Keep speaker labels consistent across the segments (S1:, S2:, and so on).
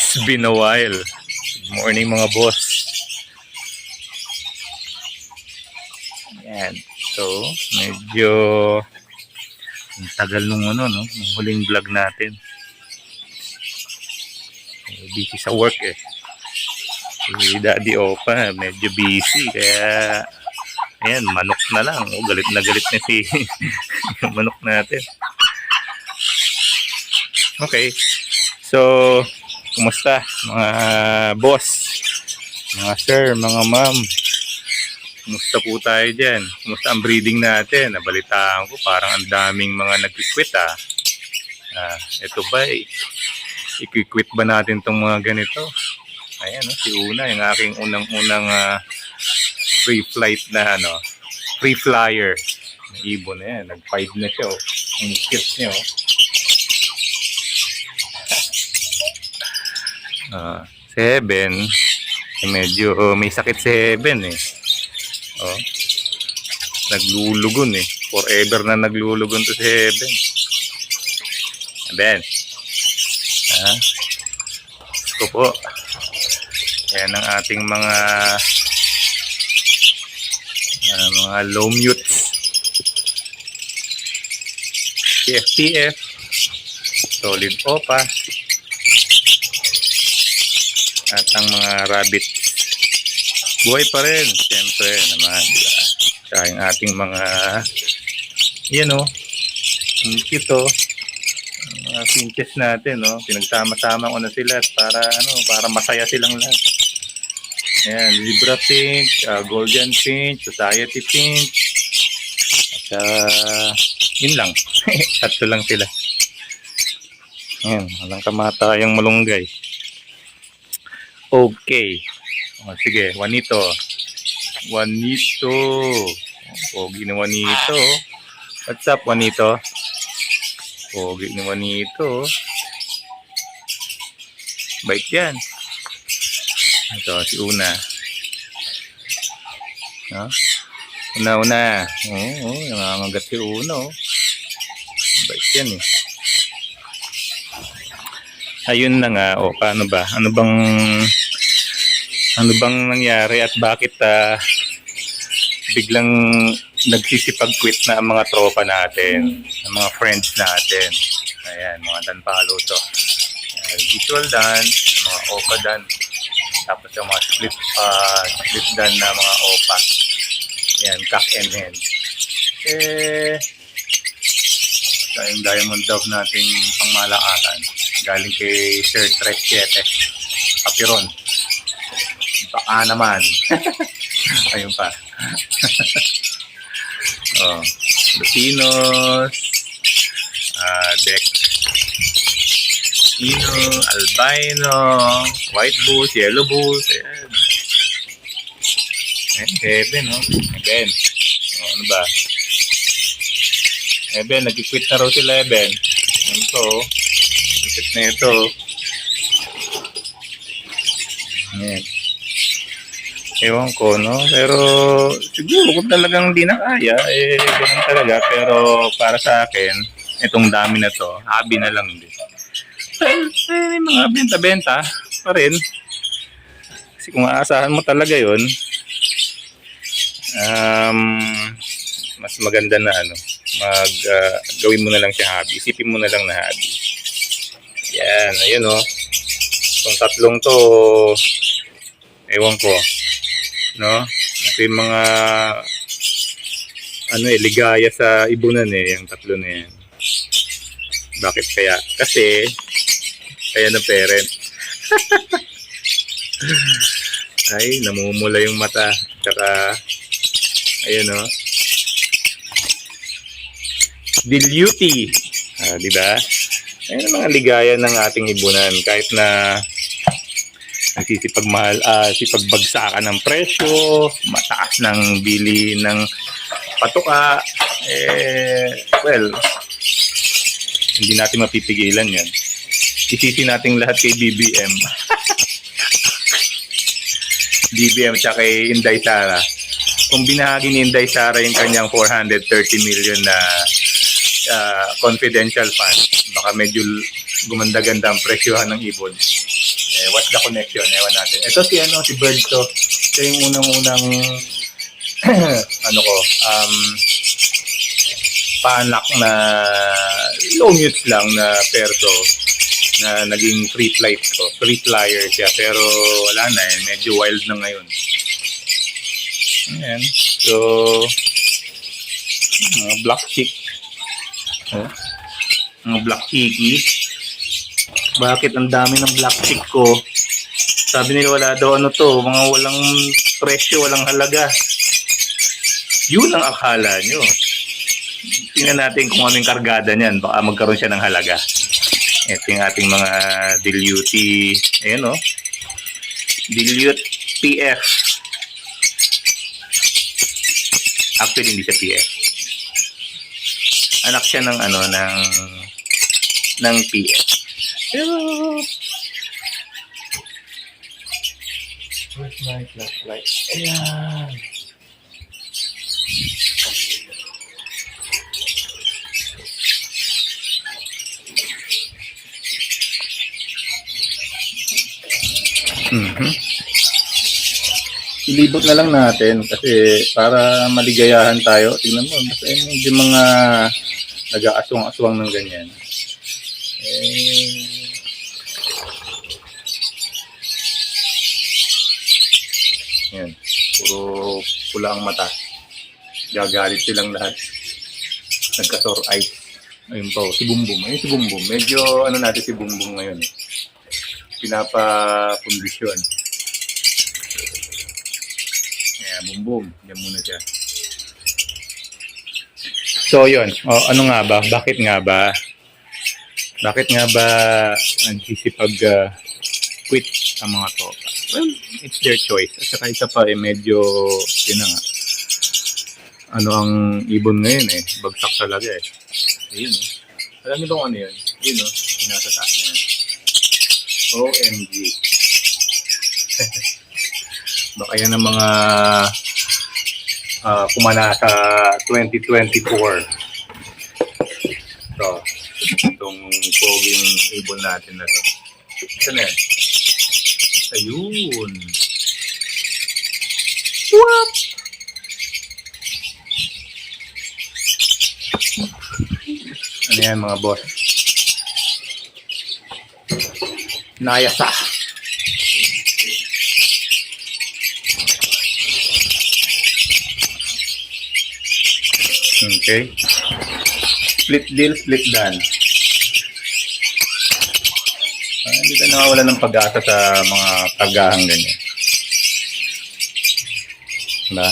S1: It's been a while. Good morning mga boss. Ayan. So, medyo ang tagal nung nung huling vlog natin. Busy sa work eh. Si Daddy Opa, medyo busy. Kaya, ayan, manok na lang. Oh, galit na si manok natin. Okay. So, kumusta mga boss, mga sir, mga ma'am? Kumusta po tayo dyan? Kumusta ang breeding natin? Nabalitaan ko parang ang daming mga nag-quit ito ba, i-quit ba natin tong mga ganito? Ayan, si Una, yung aking unang free flight na free flyer na ibon na yan. Nag-5 na siya, oh. Ang cute niya, oh. 7 medyo may sakit si Heaven eh. Oh. Naglulugon eh. Forever na naglulugon to si Heaven. Heaven. Gusto po. Yan ang ating mga low mutes. TF solid opa. At ang mga rabbit buhay pa rin, siyempre naman, diba? Kaya yung ating mga ang cute, mga finches natin, pinagsama-sama ko na sila para masaya silang lahat. Ayan, zebra finch, golden finch, society finch, at yun lang. Tatlo lang sila. Ayan, walang kamatayang malunggay. Okay. Sige, Juanito. Pogi ni Juanito. What's up, Juanito? Pogi ni Juanito. Bait yan. Ito, si Una. Una. Nangangagat si Una. Bait yan eh. Ayun na nga, paano ba? Ano bang nangyari at bakit biglang nagsisipag-quit na ang mga tropa natin, ang mga friends natin. Ayan, mga Dan Palo to. Visual Dan, mga Opa Dan, tapos yung mga split Dan na mga Opa. Ayan, cock and hen. Ito yung Diamond Dove nating pangmalakatan. Galing kay Sir Trek 7. Papiron. Baka naman. Ayun pa. Lucinos. Deck. Albino. White bulls. Yellow bulls. Ayan. Heaven, Heaven. Ano ba? Heaven, nag-quit na raw sila, Heaven. Ito, ikit na ito. Ayan. Ewan ko, pero siguro kung talagang di na kaya, ganun talaga. Pero para sa akin, itong dami na to, hobby na lang din. May mga benta-benta pa rin. Kasi kung aasahan mo talaga yun, mas maganda na gawin mo na lang siya hobby. Isipin mo na lang na hobby. Yan, ayun itong tatlong to, ewan ko. Ito yung mga ligaya sa ibunan yung tatlo na yan. Bakit kaya? Kasi kaya ng parent. Ay, namumula yung mata. Tsaka ayun Diluti. Diba? Ayun ang mga ligaya ng ating ibunan. Kahit na sipagbagsakan ng presyo, mataas ng bili ng patuka, hindi natin mapipigilan yan. Isisi natin lahat kay BBM. BBM tsaka kay Inday Sara. Kung binahagi ni Inday Sara yung kanyang 430 million na confidential fund, baka medyo gumanda-ganda ang presyohan ng ibon. the connection. Ewan natin. Ito si Bird to. Ito yung unang-unang ano ko, paanak na low mute lang na perso na naging free flight ko. Free flyer siya, pero wala na eh. Medyo wild na ngayon. Ayan. So, black chick. Mga black chickie. Bakit ang dami ng black chick ko? Sabi nila wala daw mga walang presyo, walang halaga. Yun ang akala nyo. Tingnan natin kung anong kargada niyan. Baka magkaroon siya ng halaga. Ito yung ating mga dilute. Ayan o. Dilute PF. Actually, hindi siya PF. Anak siya ng ng PF. Pero where's my flashlight? Ayan. Ilibot na lang natin kasi para maligayahan tayo. Tingnan mo, basta yung mga nag-aaswang-aswang ng ganyan. Yan, puro pula ang mata. Gagalit silang lahat. Nagka-sore eyes. Ayun po, si Bumbum. Ayun si Bumbum. Medyo natin si Bumbum ngayon. Pinapakondisyon. Ayan, Bumbum. Diyan muna siya. So, yun. Ano nga ba? Bakit nga ba nagsisipag-quit ang mga tropa? Well, it's their choice. At saka isa pa medyo, yun nga, ang ibon ngayon bagsak talaga Ayun Alam niyo ba ano yun? Yun yung nasa taas na yun. OMG. Baka yan ang mga kumana sa 2024. So, itong poging ibon natin na to. Ito na yan. Ayun. What? Ano yan mga boss? Nayasa. Okay. Split deal, split done. Hindi ka nawawala ng pag-asa sa mga kargahang ganyan. Diba?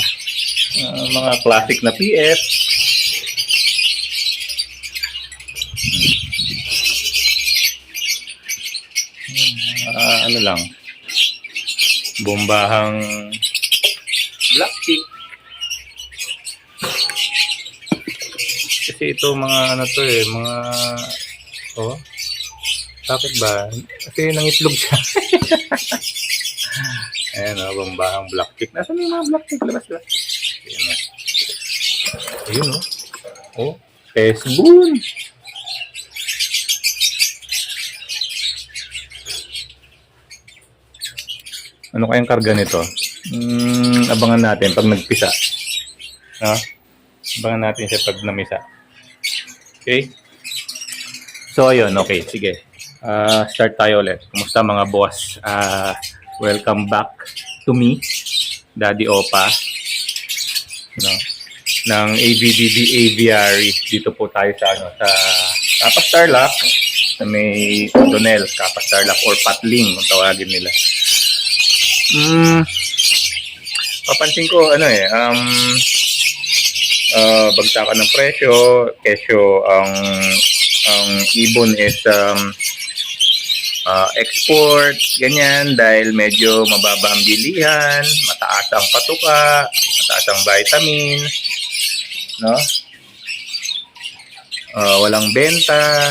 S1: Mga classic na PF. Ano lang. Bombahang black chick. Kasi ito mga bakit ba? Kasi nangitlog siya. Ayan bombahang black chick. Nasaan yung mga black chick? Labas. Ayun Pesbun. Ano kayang karga nito? Abangan natin pag nagpisa. Abangan natin siya pag namisa. Okay? So, ayun. Okay, sige. Start tayo ulit. Kumusta mga boss? Welcome back to me, Daddy Opa. Ng ABBB Aviary. Dito po tayo sa Kappa Starlock. Sa may Donel, Kappa Starlock or Patling, kung tawagin nila. Papansin ko bagsakan ng presyo ang ibon is export ganyan dahil medyo mababa ang bilihan, mataas ang patuka, mataas ang vitamin, walang benta,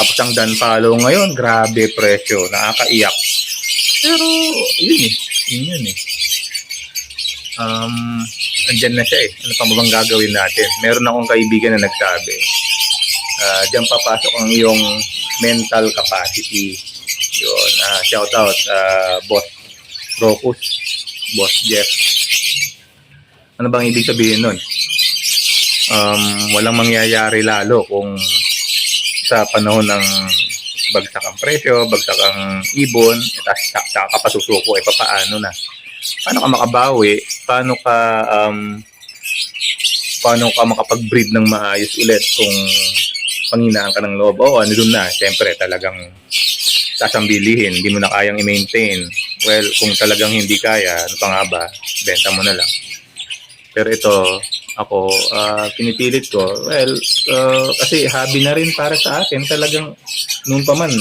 S1: tapos ang danpalo ngayon grabe presyo, nakakaiyak. Pero, yun andyan na siya Ano pa bang gagawin natin? Meron akong kaibigan na nagsabi, diyan papasok ang iyong mental capacity. Yun, shout out Boss Rocus, Boss Jeff. Ano bang ibig sabihin nun? Walang mangyayari lalo kung sa panahon ng bagsak ang presyo, bagsak ang ibon, tapos saka ka pasusuko, papaano na? Paano ka makabawi? Paano ka makapag-breed ng maayos ulit kung panghinaan ka ng loob? Oo, ano dun na, siyempre talagang sasambilihin, hindi mo na kayang i-maintain. Well, kung talagang hindi kaya, ano pa nga ba, benta mo na lang. Pero ito, ako, pinipilit ko, well, kasi hobby na rin para sa akin, talagang noon pa man,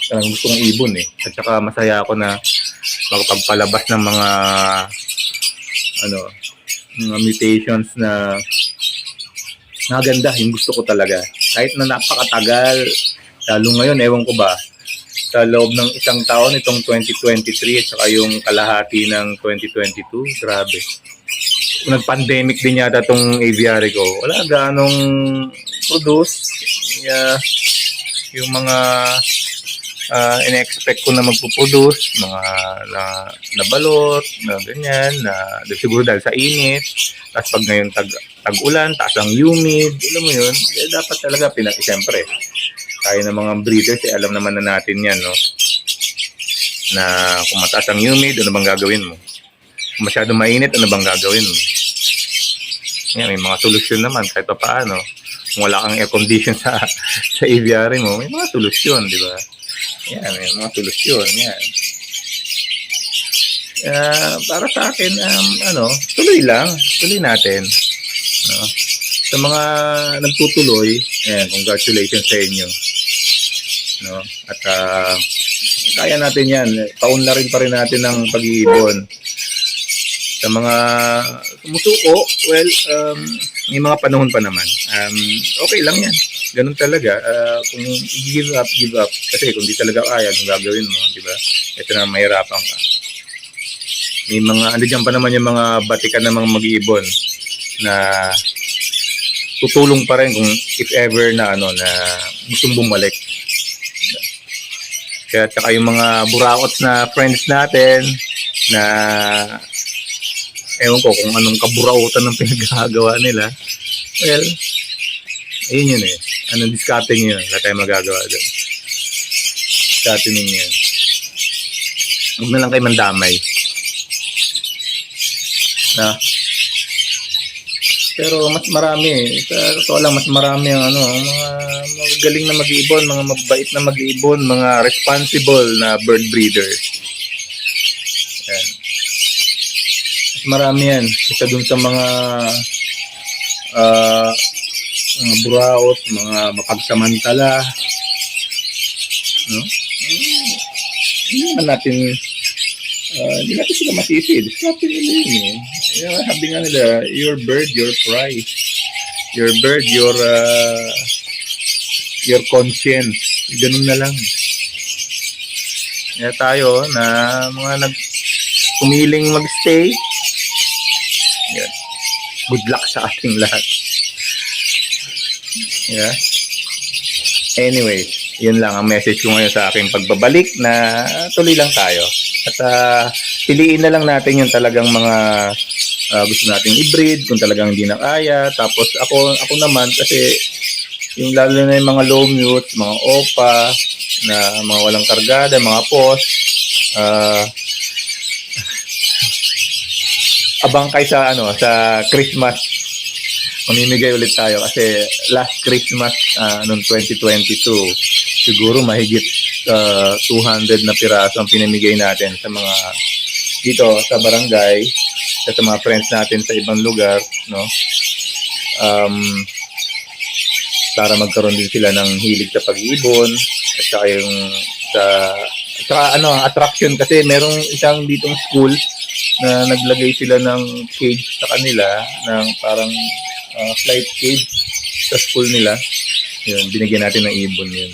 S1: talagang gusto kong ibon eh. At saka masaya ako na makapagpalabas ng mga mutations na ganda, yung gusto ko talaga. Kahit na napakatagal, lalo ngayon, ewan ko ba, sa loob ng isang taon, itong 2023 at saka yung kalahati ng 2022, grabe. Nag-pandemic din yata itong aviary ko. Wala ganong produce. Yung mga in-expect ko na magpuproduce, mga nabalot, na ganyan, na siguro dahil sa init, tapos pag ngayon tag-ulan, taas ang humid, alam mo yun, dapat talaga siyempre, tayo ng mga breeders, alam naman na natin yan, no? Na kung mataas ang humid, ano bang gagawin mo? Kung masyado mainit, ano bang gagawin mo? Yan, may mga solusyon naman, kahit pa paano. Kung wala kang air condition sa aviary mo, may mga solusyon, di ba? Yan, may mga solusyon, yan. Para sa akin, tuloy natin. No? Sa mga nagtutuloy, congratulations sa inyo. No? At kaya natin yan. Taon na rin pa rin natin ng pag-iibon. Sa mga sumusuko, well, may mga panahon pa naman. Okay lang yan. Ganun talaga. Kung give up. Kasi kung di talaga kaya, anong gagawin mo, di ba? Ito na, mahirapan ka. May mga, dyan pa naman yung mga batikan ng mga mag-iibon na tutulong pa rin kung if ever na na gustong bumalik. Kaya tsaka yung mga buraots na friends natin na ewan ko kung anong kaburautan ng pinagagawa nila. Well, ayun yun eh. Anong diskarte nyo yun? Wala tayong magagawa doon. Diskarte ninyo yun. Huwag na lang kayo mandamay. Na? Pero mas marami eh. Sa totoo lang, mas marami ang mga magaling na mag-iibon, mga mabait na mag-iibon, mga responsible na bird breeders. Yan. Mas marami yan. Isa dun sa mga buraot, mga mapagsamantala. No? Hindi natin sila masisi. Discarte nila yun eh. Sabi nga nila, your bird, your prize. Your bird, your conscience. Ganun na lang. Kaya tayo na mga pumiling magstay. Yan. Good luck sa ating lahat. Yeah. Anyway, yun lang ang message ko ngayon sa aking pagbabalik na tuloy lang tayo. At piliin na lang natin yung talagang mga gusto nating i-breed kung talagang hindi na kaya. Tapos ako naman kasi yung lalo na yung mga low mute, mga opa, na mga walang kargada, mga post, abang kay sa Christmas. Mamimigay ulit tayo kasi last Christmas noong 2022 siguro mahigit 200 na piraso ang pinamigay natin sa mga dito sa barangay at sa mga friends natin sa ibang lugar, no? Para magkaroon din sila ng hilig sa pag-iibon at saka yung attraction kasi merong isang ditong school na naglagay sila ng cage sa kanila ng parang flight cage sa school nila. Yun, binigyan natin ng ibon yun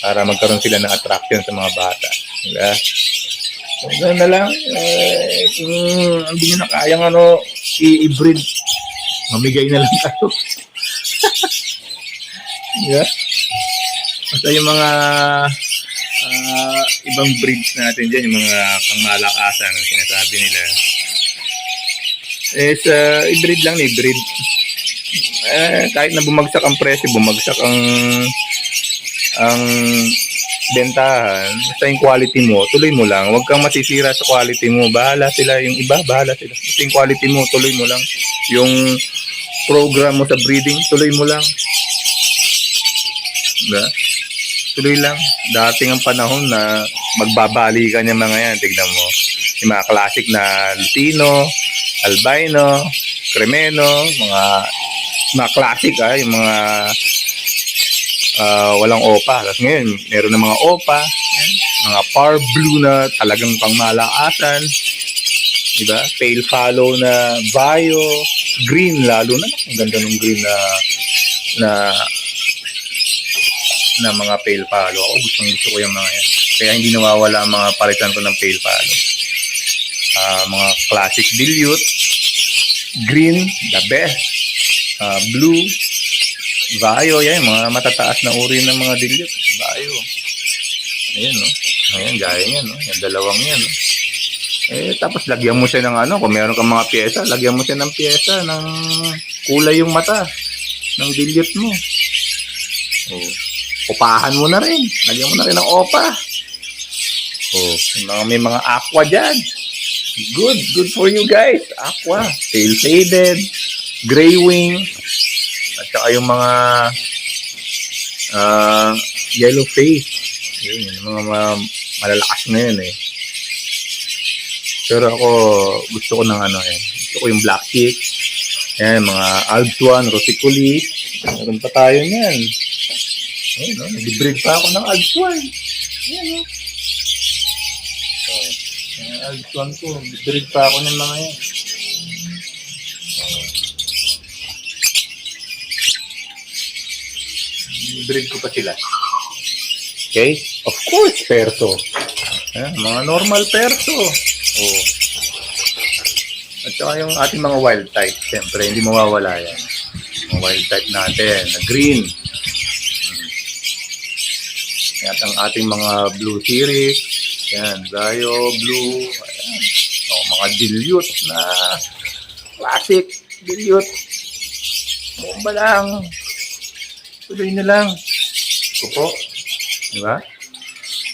S1: para magkaroon sila ng attraction sa mga bata. Diba? So, ganoon na lang. Kung hindi nyo na kayang i-breed, mamigay na lang tayo. Diba? Basta yung mga ibang breeds natin dyan, yung mga pangmalakasan na sinasabi nila. I-breed lang, i-breed. Kahit na bumagsak ang presyo, bumagsak ang bentahan, basta yung quality mo, tuloy mo lang. Huwag kang masisira sa quality mo. Bahala sila, yung iba, bahala sila. Basta yung quality mo, tuloy mo lang. Yung program mo sa breeding, tuloy mo lang. Diba? Tuloy lang. Dating ang panahon na magbabalikan yung mga yan. Tignan mo. Yung mga classic na Lutino, Albino, Cremeno, mga classic yung mga walang opa. Tapos ngayon, meron na mga opa, mga par blue na talagang pangmalakasan, diba? Pale fallow na bio, green lalo na. Ang ganda ng green na mga pale fallow. Ako gusto ko yung mga yan. Kaya hindi nawawala ang mga palitan ko ng pale fallow. Mga classic dilute, green, the best, blue, Vaio, yan, mga matataas na uri ng mga dilute. Vaio. Ayan, no? Ayan, gaya niyan, no? Yung dalawang yan, no? Tapos lagyan mo siya ng kung meron kang mga pyesa, lagyan mo siya ng pyesa ng kulay yung mata ng dilute mo. Upahan mo na rin. Lagyan mo na rin ng opa. May mga aqua dyan. Good for you guys. Aqua, pale faded, gray wing, at saka yung mga yellow face. Yun, yung mga malalakas na yun eh. Pero ako, gusto ko ng gusto ko yung black chick. Yan, mga Alpsuan, Rosiculis. Meron pa tayo niyan. Ayun, no? Nag-breed pa ako ng Alpsuan. Yan, no? Yung Alpsuan ko, nag-breed pa ako ng mga yan. Breed ko pa sila. Okay? Of course, perso. Mga normal perso. At saka yung ating mga wild type, siyempre, hindi mawawala yan. Mga wild type natin, na green. At ang ating mga blue series, yan, Zayo, blue, ayan. Mga dilute na classic dilute. Bomba lang. Tuloy na lang. Kupo. Diba?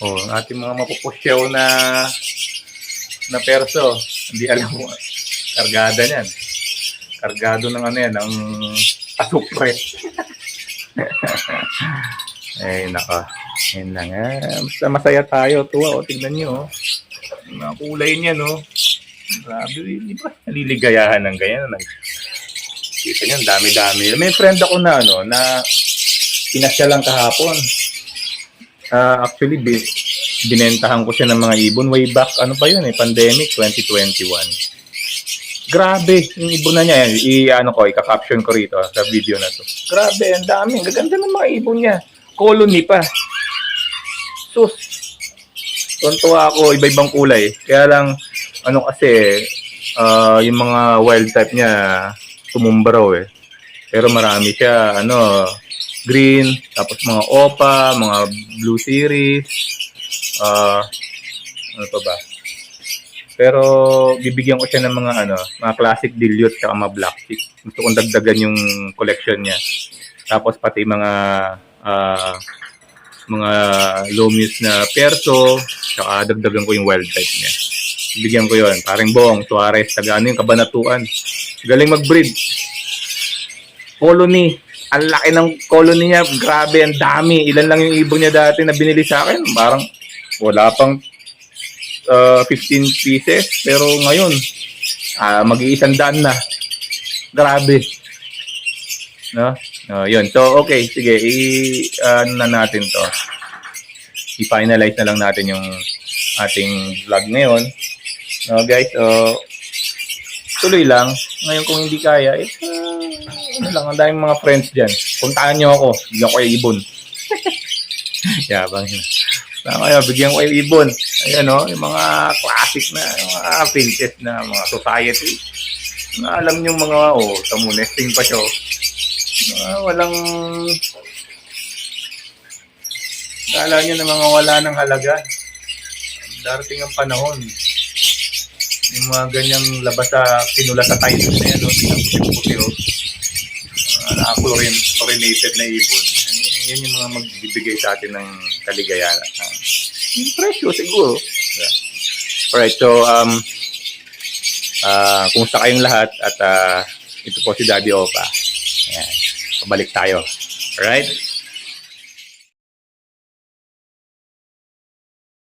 S1: Ang ating mga mapupusyaw na perso. Hindi alam mo. Kargada niyan. Kargado ng yan, ng asupre. Naka. Ayun lang. Basta masaya tayo. Tuwa. Tignan nyo. Mga kulay niya, no? Grabe. Di ba? Naliligayahan ng ganyan. Kita nyo, dami-dami. May friend ako na, na pinasya lang kahapon. Actually, binentahan ko siya ng mga ibon way back, pandemic, 2021. Grabe, yung ibon na niya, i-caption ko rito sa video na to. Grabe, ang dami, ang gaganda ng mga ibon niya. Colony pa. Sus, tuntua ako, iba-ibang kulay. Kaya lang, yung mga wild type niya, tumumba raw eh. Pero marami siya, green, tapos mga opa, mga blue series, ano pa ba? Pero bibigyan ko siya ng mga classic dilute at mga black chick. Gusto kong dagdagan yung collection niya. Tapos pati mga low-muse na perso, saka dagdagan ko yung wild type niya. Bibigyan ko yon. Parang Bong, Suarez, yung Kabanatuan. Galing mag-breed. Colony. Ang laki ng colony niya. Grabe, ang dami. Ilan lang yung ibon niya dati na binili sa akin. Parang wala pang 15 pieces. Pero ngayon, mag-100 na. Grabe. No? Yun. So, okay. Sige. Na natin to. I-finalize na lang natin yung ating vlog ngayon. No, guys. Tuloy lang. Ngayon kung hindi kaya, ang daming mga friends dyan. Puntahan nyo ako. Bigyan ko kayo ibon. Yabang yun. Bigyan ko kayo ibon. Ayan yung mga classic na, mga princess na, mga society. Alam nyo mga, tamo, nesting pa siya. Kala nyo na mga wala ng halaga. Darating ang panahon. Yung mga ganyang labas sa pinula sa tiles na yan, no? Puti-puti, oh. Chlorinated na ibon. Yan yung mga magbibigay sa atin ng kaligayahan. Yung presyo siguro. Yeah. Alright, so kumusta kayong lahat at ito po si Daddy Opa. Ayan, pabalik tayo. Alright?